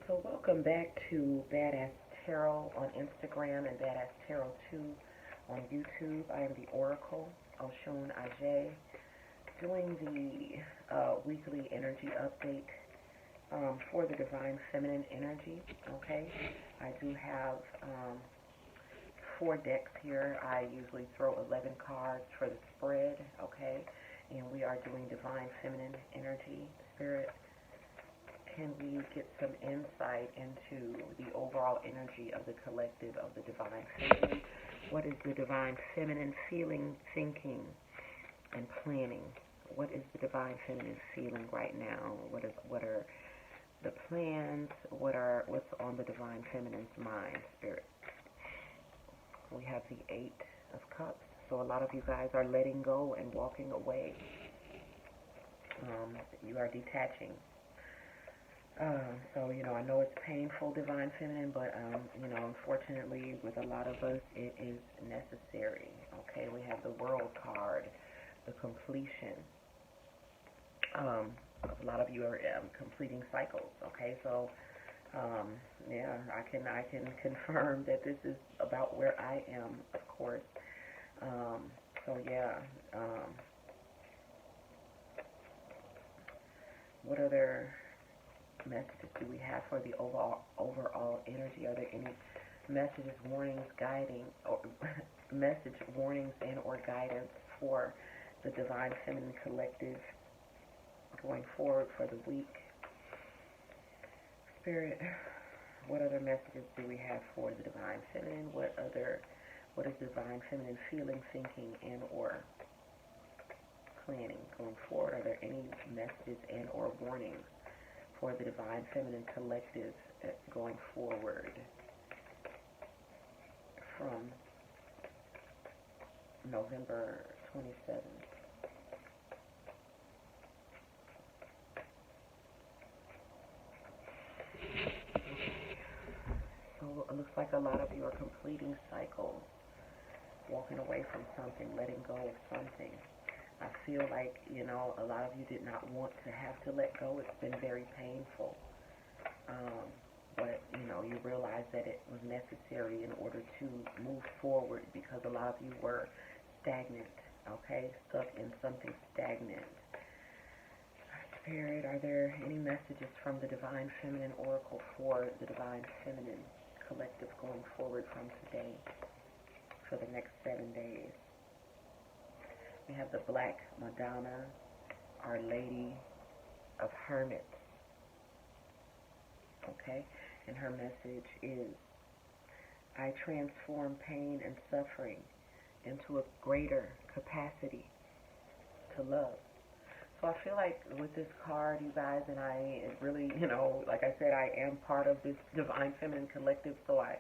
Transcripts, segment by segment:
So welcome back to Badass Tarot on Instagram and Badass Tarot 2 on YouTube. I am the Oracle, Oshun Ajay, doing the weekly energy update for the Divine Feminine Energy. Okay, I do have 4 decks here. I usually throw 11 cards for the spread. Okay, and we are doing Divine Feminine Energy. Spirit, can we get some insight into the overall energy of the collective of the Divine Feminine? What is the Divine Feminine feeling, thinking, and planning? What is the Divine Feminine feeling right now? What are the plans? What's on the Divine Feminine's mind, Spirit? We have the Eight of Cups. So a lot of you guys are letting go and walking away. You are detaching. So, I know it's painful, Divine Feminine, but, unfortunately, with a lot of us, it is necessary. Okay, we have the World card, the completion. A lot of you are completing cycles. Okay, so, yeah, I can confirm that this is about where I am, of course. So, yeah. What other messages do we have for the overall energy? Are there any messages, warnings, guiding, or message warnings and or guidance for the Divine Feminine Collective going forward for the week? Spirit, what other messages do we have for the Divine Feminine? What is Divine Feminine feeling, thinking, and or planning going forward? Are there any messages and or warnings for the Divine Feminine Collective going forward from November 27th? So it looks like a lot of you are completing cycles, walking away from something, letting go of something. I feel like, a lot of you did not want to have to let go. It's been very painful. But, you realize that it was necessary in order to move forward because a lot of you were stagnant, okay? Stuck in something stagnant. Spirit, are there any messages from the Divine Feminine Oracle for the Divine Feminine Collective going forward from today for the next 7 days? We have the Black Madonna, Our Lady of Hermits, okay? And her message is, I transform pain and suffering into a greater capacity to love. So I feel like with this card, you guys, and it really, like I said, I am part of this Divine Feminine Collective, so I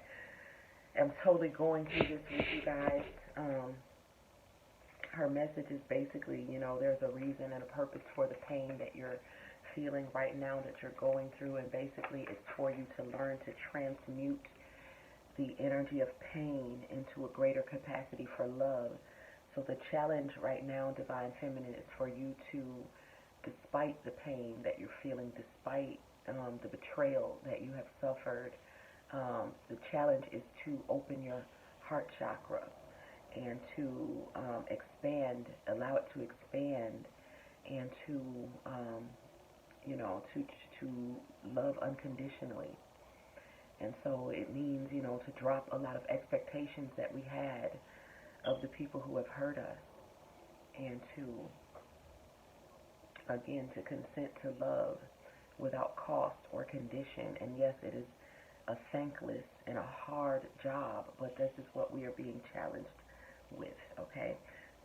am totally going through this with you guys. Her message is basically, there's a reason and a purpose for the pain that you're feeling right now, that you're going through, and basically it's for you to learn to transmute the energy of pain into a greater capacity for love. So the challenge right now, Divine Feminine, is for you to, despite the pain that you're feeling, despite the betrayal that you have suffered, the challenge is to open your heart chakra and to expand, allow it to expand, and to, to love unconditionally. And so it means, to drop a lot of expectations that we had of the people who have hurt us, and to, again, to consent to love without cost or condition. And yes, it is a thankless and a hard job, but this is what we are being challenged with, okay?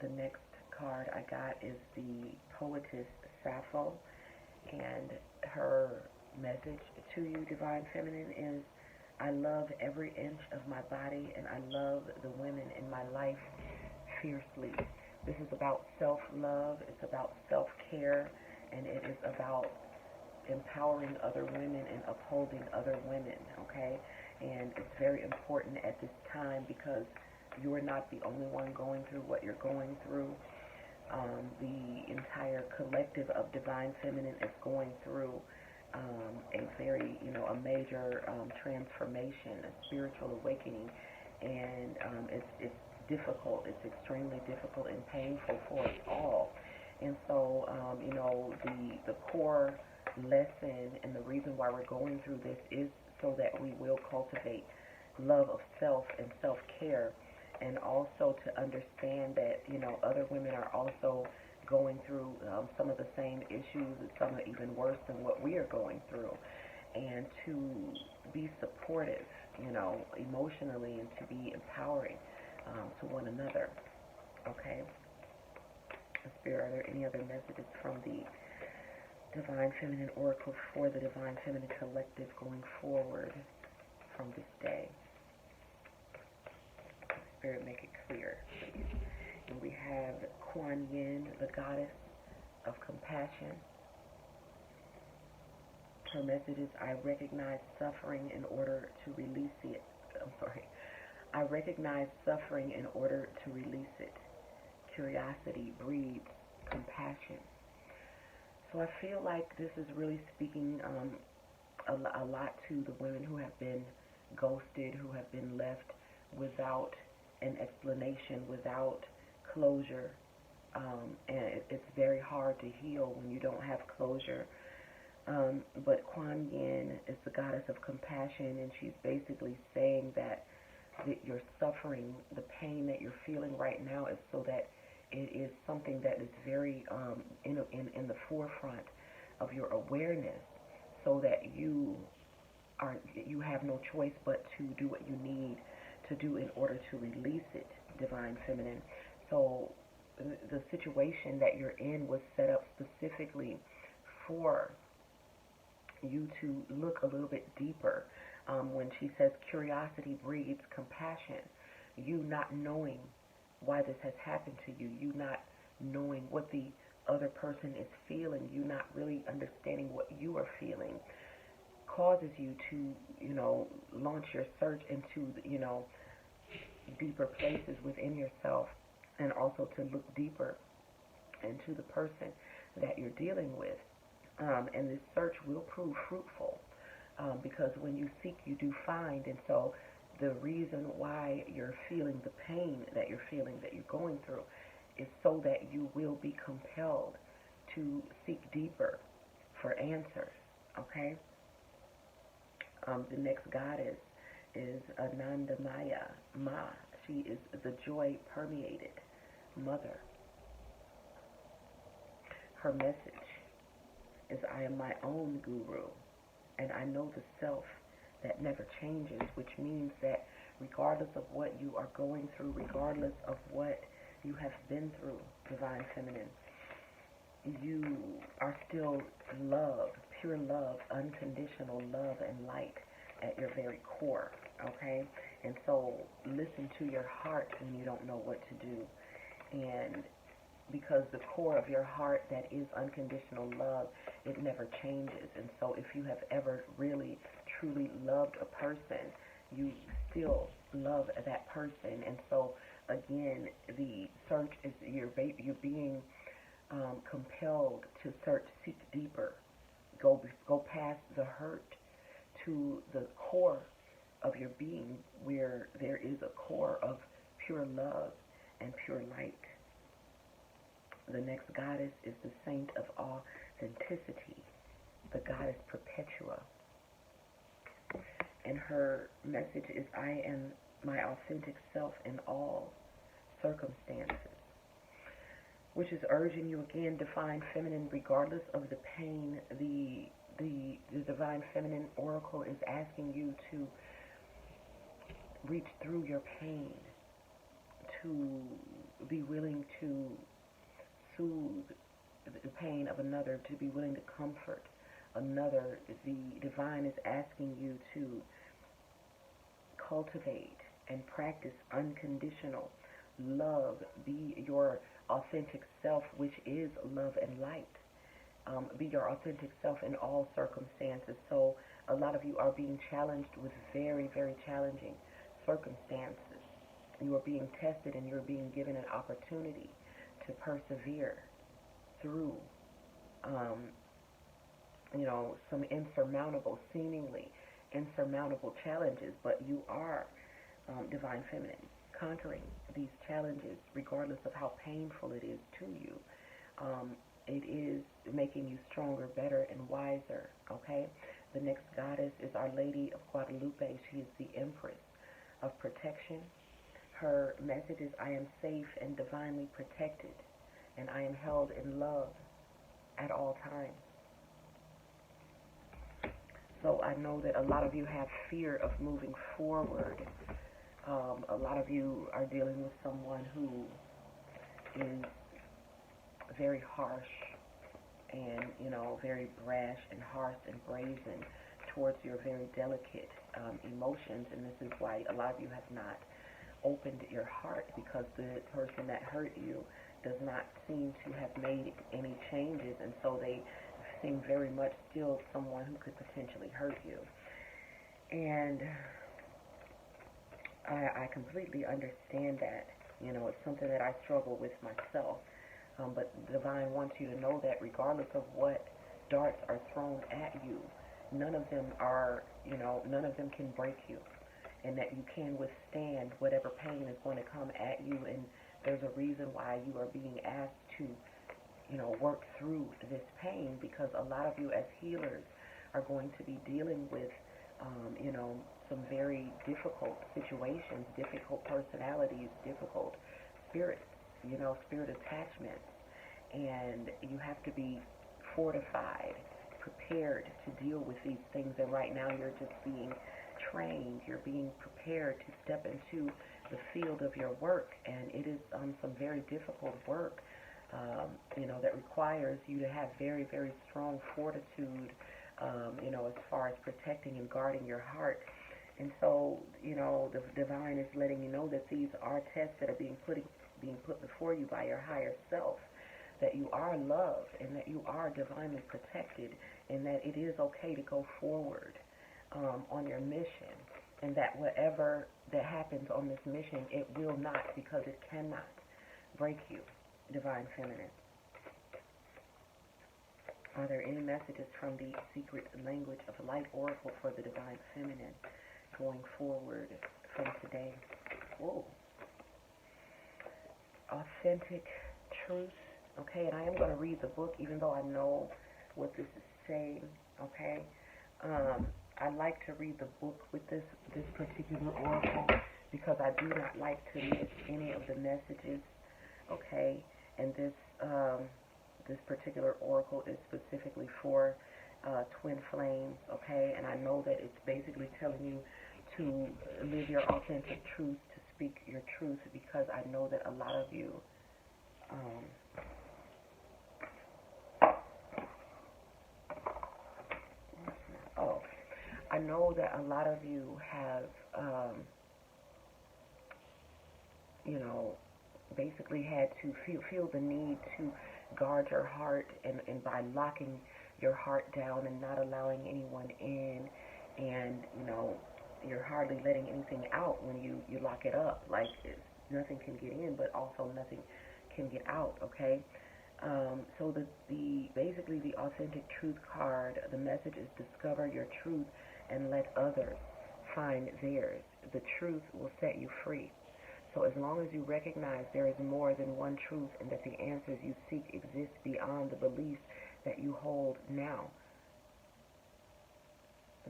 The next card I got is the Poetess Sappho, and her message to you, Divine Feminine, is, I love every inch of my body, and I love the women in my life fiercely. This is about self-love, it's about self-care, and it is about empowering other women and upholding other women, okay? And it's very important at this time because you are not the only one going through what you're going through. The entire collective of Divine Feminine is going through a very, a major transformation, a spiritual awakening, and it's difficult. It's extremely difficult and painful for us all. And so, the core lesson and the reason why we're going through this is so that we will cultivate love of self and self care, and also to understand that other women are also going through some of the same issues, and some are even worse than what we are going through, and to be supportive, emotionally, and to be empowering to one another. Okay, Spirit, are there any other messages from the Divine Feminine Oracle for the Divine Feminine Collective going forward from this day? Spirit, make it clear, please. And we have Kuan Yin, the goddess of compassion. Her message is, I recognize suffering in order to release it. I recognize suffering in order to release it. Curiosity breeds compassion. So I feel like this is really speaking a lot to the women who have been ghosted, who have been left without an explanation, without closure. And it's very hard to heal when you don't have closure. But Kuan Yin is the goddess of compassion, and she's basically saying that your suffering, the pain that you're feeling right now, is so that it is something that is very in the forefront of your awareness, so that you have no choice but to do what you need to do in order to release it, Divine Feminine. So the situation that you're in was set up specifically for you to look a little bit deeper. When she says curiosity breeds compassion, you not knowing why this has happened to you, you not knowing what the other person is feeling, you not really understanding what you are feeling, causes you to, launch your search into, deeper places within yourself, and also to look deeper into the person that you're dealing with. And this search will prove fruitful, because when you seek, you do find. And so the reason why you're feeling the pain that you're feeling, that you're going through, is so that you will be compelled to seek deeper for answers, okay? The next goddess is Anandamaya Ma. She is the joy-permeated mother. Her message is, I am my own guru, and I know the self that never changes, which means that regardless of what you are going through, regardless of what you have been through, Divine Feminine, you are still love, pure love, unconditional love and light at your very core, okay? And so listen to your heart when you don't know what to do. And because the core of your heart that is unconditional love, it never changes. And so if you have ever really, truly loved a person, you still love that person. And so, again, the search is you're being compelled to search, seek deeper, go past the hurt to the core of your being, where there is a core of pure love and pure light. The next goddess is the saint of authenticity, the goddess Perpetua. And her message is, I am my authentic self in all circumstances, which is urging you again, Divine Feminine, regardless of the pain, the Divine Feminine Oracle is asking you to reach through your pain, to be willing to soothe the pain of another, to be willing to comfort another. The Divine is asking you to cultivate and practice unconditional love. Be your authentic self, which is love and light. Be your authentic self in all circumstances. So a lot of you are being challenged with very, very challenging circumstances. You are being tested, and you're being given an opportunity to persevere through some insurmountable, seemingly insurmountable challenges, but you are divine feminine, conquering these challenges regardless of how painful it is to you. Um, it is making you stronger, better, and wiser, okay? The next goddess is Our Lady of Guadalupe. She is the Empress of Protection. Her message is, I am safe and divinely protected, and I am held in love at all times. So I know that a lot of you have fear of moving forward. A lot of you are dealing with someone who is very harsh and, very brash and harsh and brazen towards your very delicate emotions. And this is why a lot of you have not opened your heart, because the person that hurt you does not seem to have made any changes, and so they seem very much still someone who could potentially hurt you. And I completely understand that. It's something that I struggle with myself. But Divine wants you to know that regardless of what darts are thrown at you, none of them are, none of them can break you, and that you can withstand whatever pain is going to come at you. And there's a reason why you are being asked to, work through this pain, because a lot of you as healers are going to be dealing with, some very difficult situations, difficult personalities, difficult spirits, spirit attachments. And you have to be fortified, prepared to deal with these things. And right now you're just being trained, you're being prepared to step into the field of your work. And it is some very difficult work, that requires you to have very, very strong fortitude, as far as protecting and guarding your heart. And so, the Divine is letting you know that these are tests that are being put before you by your higher self, that you are loved and that you are divinely protected, and that it is okay to go forward on your mission, and that whatever that happens on this mission, it will not, because it cannot break you, Divine Feminine. Are there any messages from the Secret Language of Light Oracle for the Divine Feminine going forward from today? Whoa. Authentic truth. Okay, and I am going to read the book, even though I know what this is saying. Okay, I like to read the book with this particular oracle, because I do not like to miss any of the messages. Okay, and this particular oracle is specifically for twin flames. Okay, and I know that it's basically telling you to live your authentic truth, to speak your truth, because I know that a lot of you I know that a lot of you have basically had to feel the need to guard your heart, and by locking your heart down and not allowing anyone in, and you're hardly letting anything out when you lock it up. Like, nothing can get in, but also nothing can get out. Okay, so basically the Authentic Truth card, the message is discover your truth and let others find theirs. The truth will set you free. So as long as you recognize there is more than one truth, and that the answers you seek exist beyond the beliefs that you hold now,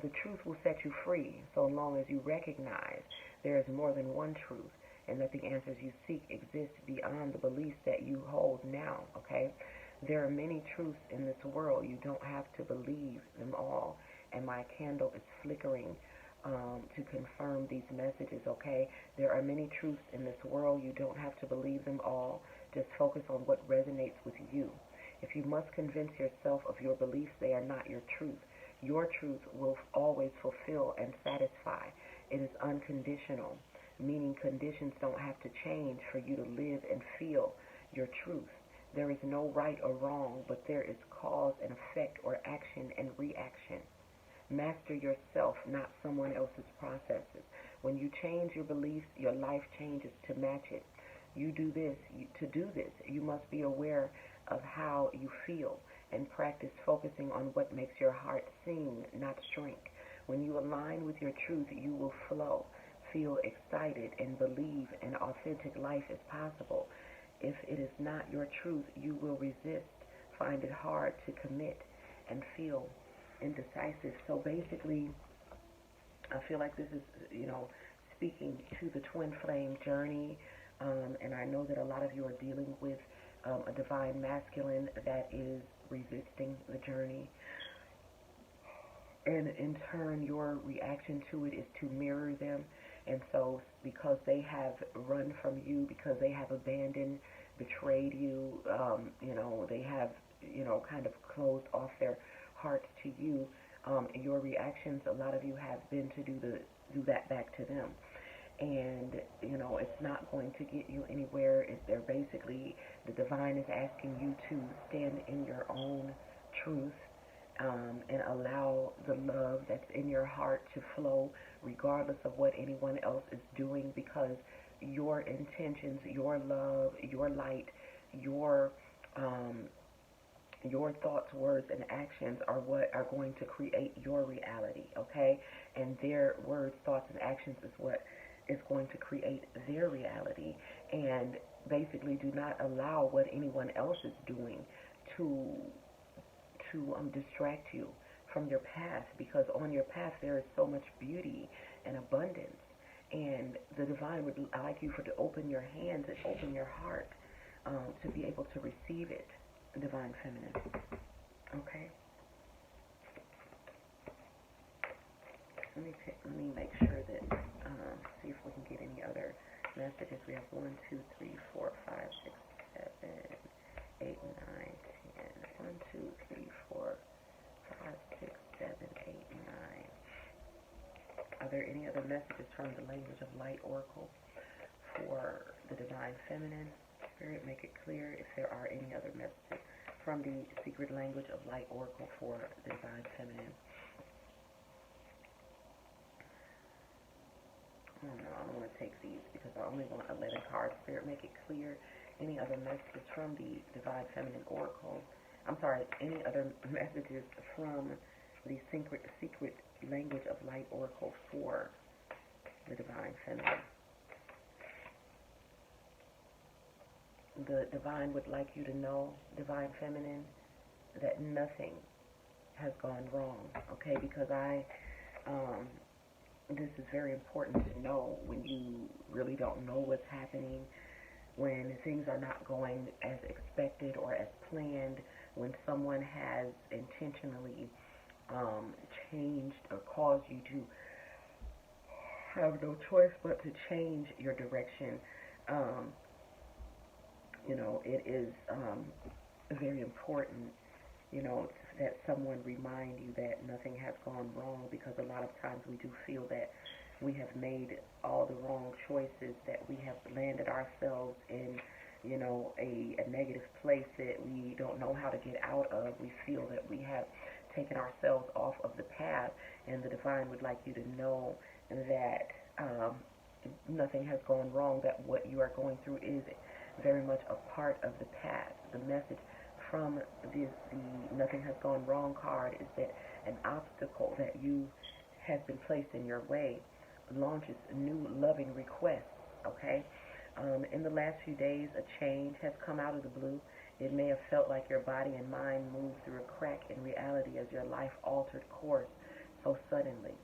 the truth will set you free, so long as you recognize there is more than one truth, and that the answers you seek exist beyond the beliefs that you hold now. Okay? There are many truths in this world. You don't have to believe them all. And my candle is flickering to confirm these messages. Okay? There are many truths in this world. You don't have to believe them all. Just focus on what resonates with you. If you must convince yourself of your beliefs, they are not your truth. Your truth will always fulfill and satisfy. It is unconditional, meaning conditions don't have to change for you to live and feel your truth. There is no right or wrong, but there is cause and effect, or action and reaction. Master yourself, not someone else's processes. When you change your beliefs, your life changes to match it. To do this, you must be aware of how you feel and practice focusing on what makes your heart sing, not shrink. When you align with your truth, you will flow, feel excited, and believe an authentic life is possible. If it is not your truth, you will resist, find it hard to commit, and feel indecisive. So basically, I feel like this is, speaking to the twin flame journey. And I know that a lot of you are dealing with a divine masculine that is resisting the journey. And in turn, your reaction to it is to mirror them. And so, because they have run from you, because they have abandoned, betrayed you, they have, kind of closed off their hearts to you, your reactions, a lot of you have been to do that back to them. And, it's not going to get you anywhere. They're basically, the divine is asking you to stand in your own truth, and allow the love that's in your heart to flow regardless of what anyone else is doing, because your intentions, your love, your light, your thoughts, words, and actions are what are going to create your reality, okay? And their words, thoughts, and actions is what is going to create their reality. And basically, do not allow what anyone else is doing to distract you from your path, because on your path there is so much beauty and abundance. And the divine would like you to open your hands and open your heart, to be able to receive it, divine feminine. Okay? Let me make sure that, see if we can get any other messages. We have 1, 2, 3, 4, 5, 6, 7, 8, 9, 10. 1, 2, 3, 4, 5, 6, 7, 8, 9. Are there any other messages from the language of light oracle for the divine feminine? Spirit, make it clear if there are any other messages from the secret language of light oracle for the divine feminine. Oh no, I don't want to take these because I only want 11 cards. Spirit, make it clear any other messages from the divine feminine oracle. I'm sorry, any other messages from the secret language of light oracle for the divine feminine. The divine would like you to know, divine feminine, that nothing has gone wrong, okay? Because this is very important to know when you really don't know what's happening, when things are not going as expected or as planned, when someone has intentionally changed or caused you to have no choice but to change your direction. It is very important, that someone remind you that nothing has gone wrong, because a lot of times we do feel that we have made all the wrong choices, that we have landed ourselves in, a negative place that we don't know how to get out of. We feel that we have taken ourselves off of the path, and the divine would like you to know that nothing has gone wrong, that what you are going through is very much a part of the path. The message from the nothing has gone wrong card is that an obstacle that has been placed in your way launches new loving requests, okay? In the last few days, a change has come out of the blue. It may have felt like your body and mind moved through a crack in reality as your life altered course so suddenly.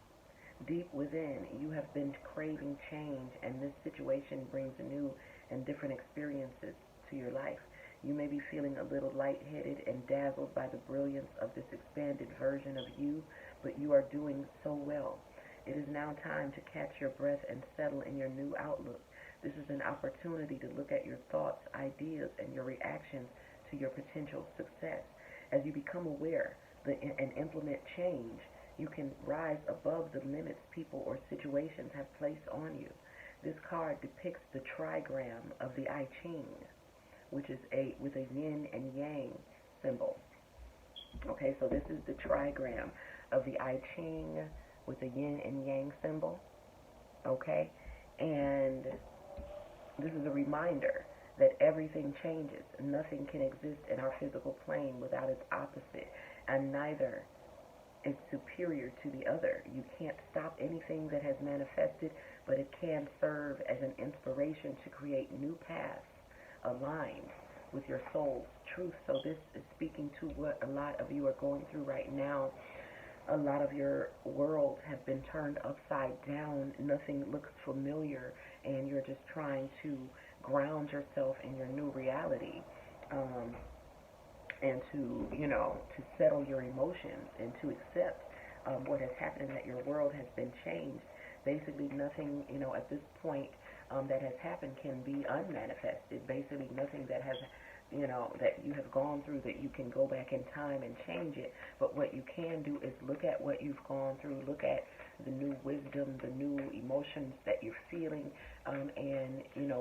Deep within, you have been craving change, and this situation brings new and different experiences to your life. You may be feeling a little lightheaded and dazzled by the brilliance of this expanded version of you, but you are doing so well. It is now time to catch your breath and settle in your new outlook. This is an opportunity to look at your thoughts, ideas, and your reactions to your potential success. As you become aware and implement change, you can rise above the limits people or situations have placed on you. This card depicts the trigram of the I Ching, which is with a yin and yang symbol. Okay, so this is the trigram of the I Ching with a yin and yang symbol. Okay, and this is a reminder that everything changes. Nothing can exist in our physical plane without its opposite, and neither is superior to the other. You can't stop anything that has manifested, but it can serve as an inspiration to create new paths aligned with your soul's truth. So this is speaking to what a lot of you are going through right now. A lot of your world has been turned upside down. Nothing looks familiar, and you're just trying to ground yourself in your new reality. And to, to settle your emotions and to accept what has happened and that your world has been changed. Basically, nothing, at this point that has happened can be unmanifested. Basically, nothing that has, that you have gone through that you can go back in time and change it. But what you can do is look at what you've gone through, look at the new wisdom, the new emotions that you're feeling, and,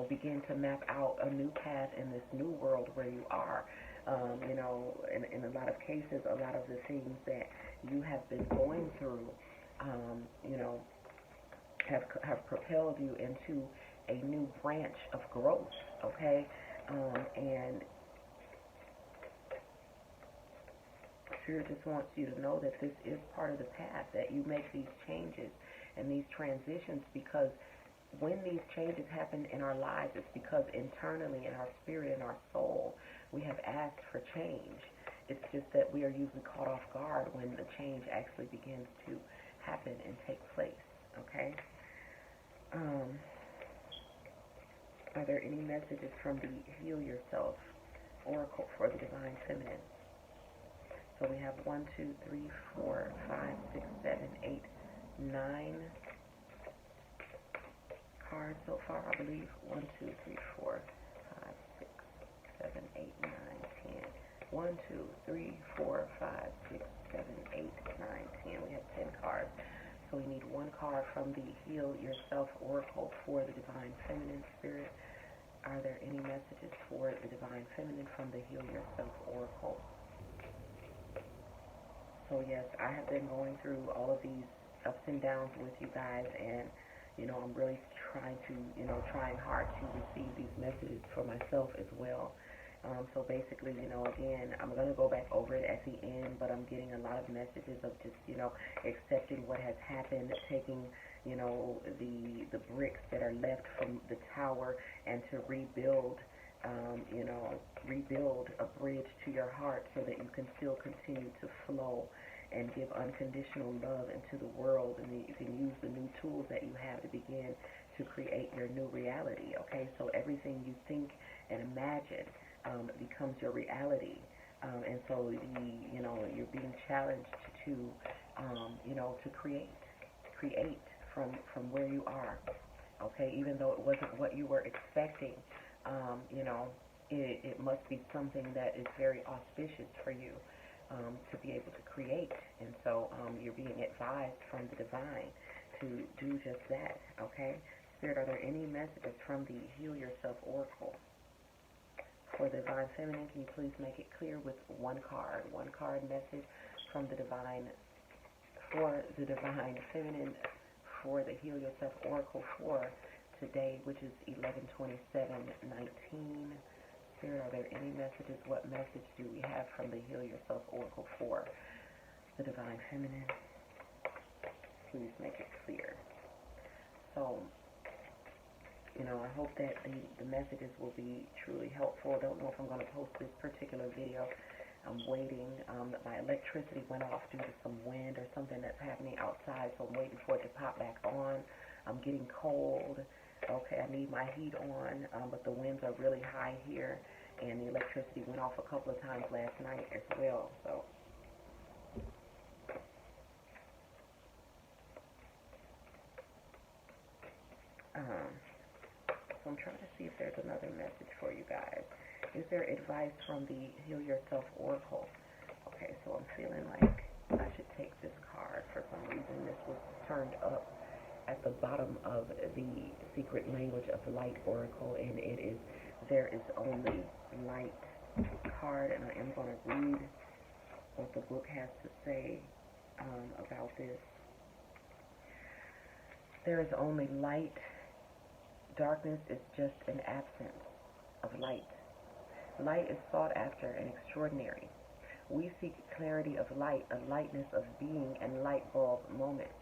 begin to map out a new path in this new world where you are. In a lot of cases, a lot of the things that you have been going through, have propelled you into a new branch of growth, okay? And Spirit just wants you to know that this is part of the path, that you make these changes and these transitions, because when these changes happen in our lives, it's because internally in our spirit and our soul, we have asked for change. It's just that we are usually caught off guard when the change actually begins to happen and take place, okay? Are there any messages from the Heal Yourself Oracle for the Divine Feminine? So we have 1, 2, 3, 4, 5, 6, 7, 8, 9 cards so far, I believe. 1, 2, 3, 4, 5, 6, 7, 8, 9, 10. 1, 2, 3, 4, 5, 6, 7, 8, 9, 10. We have 10 cards. So we need one card from the Heal Yourself Oracle for the Divine Feminine Spirit. Are there any messages for the Divine Feminine from the Heal Yourself Oracle? So yes, I have been going through all of these ups and downs with you guys, and I'm really trying hard to receive these messages for myself as well. So basically, again, I'm going to go back over it at the end, but I'm getting a lot of messages of just, accepting what has happened, taking, the bricks that are left from the tower and to rebuild, rebuild a bridge to your heart so that you can still continue to flow and give unconditional love into the world, and you can use the new tools that you have to begin to create your new reality, okay? So everything you think and imagine becomes your reality, and so you're being challenged to, to create from where you are, okay? Even though it wasn't what you were expecting, it must be something that is very auspicious for you. To be able to create, and so you're being advised from the divine to do just that, okay? Spirit, are there any messages from the Heal Yourself Oracle for the Divine Feminine? Can you please make it clear with one card message from the divine for the Divine Feminine for the Heal Yourself Oracle for today, which is 11/27/19. Spirit, are there any messages? What message do we have from the Heal Yourself Oracle for the Divine Feminine? Please make it clear. So, I hope that the messages will be truly helpful. I don't know if I'm going to post this particular video. I'm waiting. My electricity went off due to some wind or something that's happening outside, so I'm waiting for it to pop back on. I'm getting cold. Okay, I need my heat on, but the winds are really high here, and the electricity went off a couple of times last night as well. So I'm trying to see if there's another message for you guys. Is there advice from the Heal Yourself Oracle? Okay, so I'm feeling like I should take this card. For some reason, this was turned up at the bottom of the Secret Language of Light Oracle, and it is There Is Only Light card, and I am going to read what the book has to say about this. There is only light. Darkness is just an absence of light. Light is sought after and extraordinary. We seek clarity of light, a lightness of being, and light bulb moments.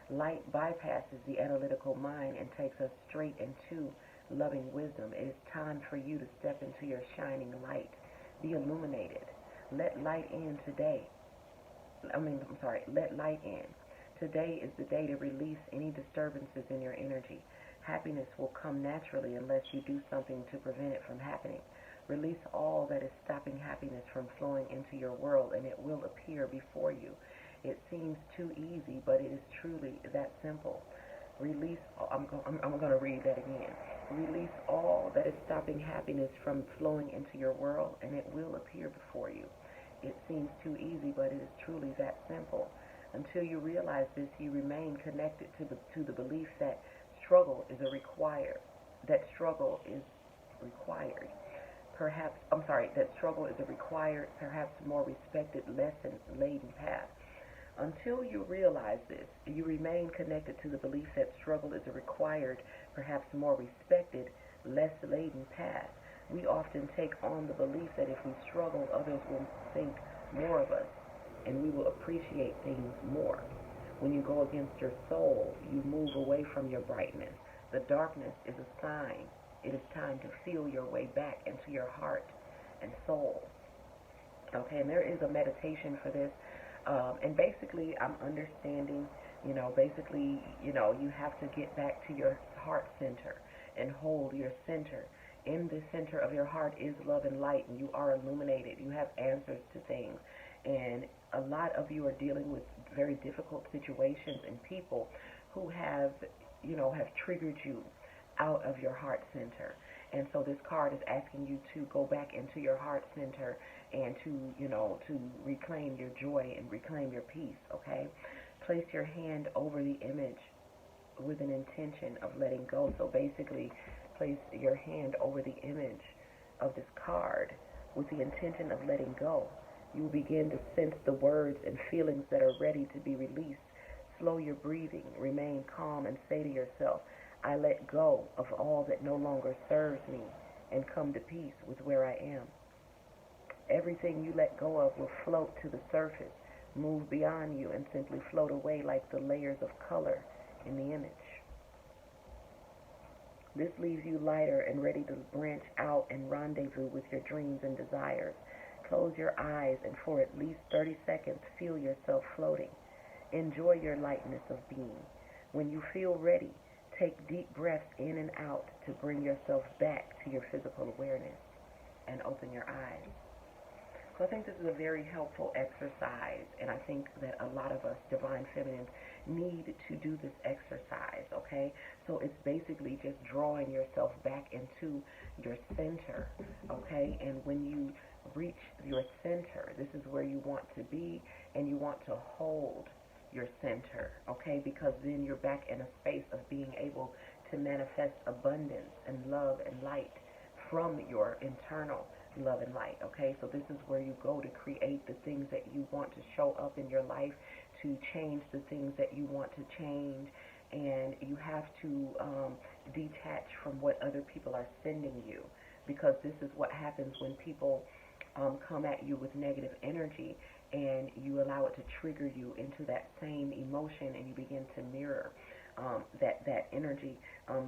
Light bypasses the analytical mind and takes us straight into loving wisdom. It is time for you to step into your shining light. Be illuminated. Let light in today. Let light in. Today is the day to release any disturbances in your energy. Happiness will come naturally unless you do something to prevent it from happening. Release all that is stopping happiness from flowing into your world, and it will appear before you. It seems too easy, but it is truly that simple. Release. I'm going to read that again. Release all that is stopping happiness from flowing into your world, and it will appear before you. It seems too easy, but it is truly that simple. Until you realize this, you remain connected to the belief that struggle is required. That struggle is a required, perhaps more respected, lesson-laden path. Until you realize this, you remain connected to the belief that struggle is a required, perhaps more respected, less laden path. We often take on the belief that if we struggle, others will think more of us, and we will appreciate things more. When you go against your soul, you move away from your brightness. The darkness is a sign. It is time to feel your way back into your heart and soul. Okay, and there is a meditation for this. And basically, I'm understanding, you have to get back to your heart center and hold your center. In the center of your heart is love and light, and you are illuminated. You have answers to things. And a lot of you are dealing with very difficult situations and people who have triggered you out of your heart center. And so this card is asking you to go back into your heart center and to reclaim your joy and reclaim your peace, okay? Place your hand over the image with an intention of letting go. So basically, place your hand over the image of this card with the intention of letting go. You will begin to sense the words and feelings that are ready to be released. Slow your breathing, remain calm, and say to yourself, I let go of all that no longer serves me and come to peace with where I am. Everything you let go of will float to the surface, move beyond you, and simply float away like the layers of color in the image. This leaves you lighter and ready to branch out and rendezvous with your dreams and desires. Close your eyes and for at least 30 seconds feel yourself floating. Enjoy your lightness of being. When you feel ready, take deep breaths in and out to bring yourself back to your physical awareness and open your eyes. So I think this is a very helpful exercise, and I think that a lot of us Divine Feminines need to do this exercise, okay? So it's basically just drawing yourself back into your center, okay? And when you reach your center, this is where you want to be, and you want to hold your center, okay? Because then you're back in a space of being able to manifest abundance and love and light from your internal love and light, okay? So this is where you go to create the things that you want to show up in your life, to change the things that you want to change, and you have to detach from what other people are sending you, because this is what happens when people come at you with negative energy and you allow it to trigger you into that same emotion, and you begin to mirror that energy.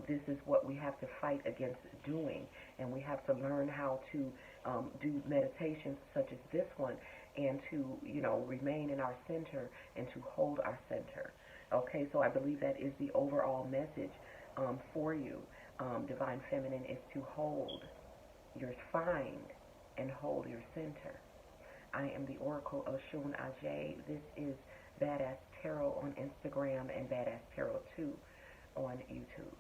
This is what we have to fight against doing, and we have to learn how to do meditations such as this one, and to remain in our center and to hold our center. Okay, so I believe that is the overall message for you, Divine Feminine, is to find and hold your center. I am the Oracle of Shun Ajay. This is Badass Tarot on Instagram and Badass Tarot 2 on YouTube.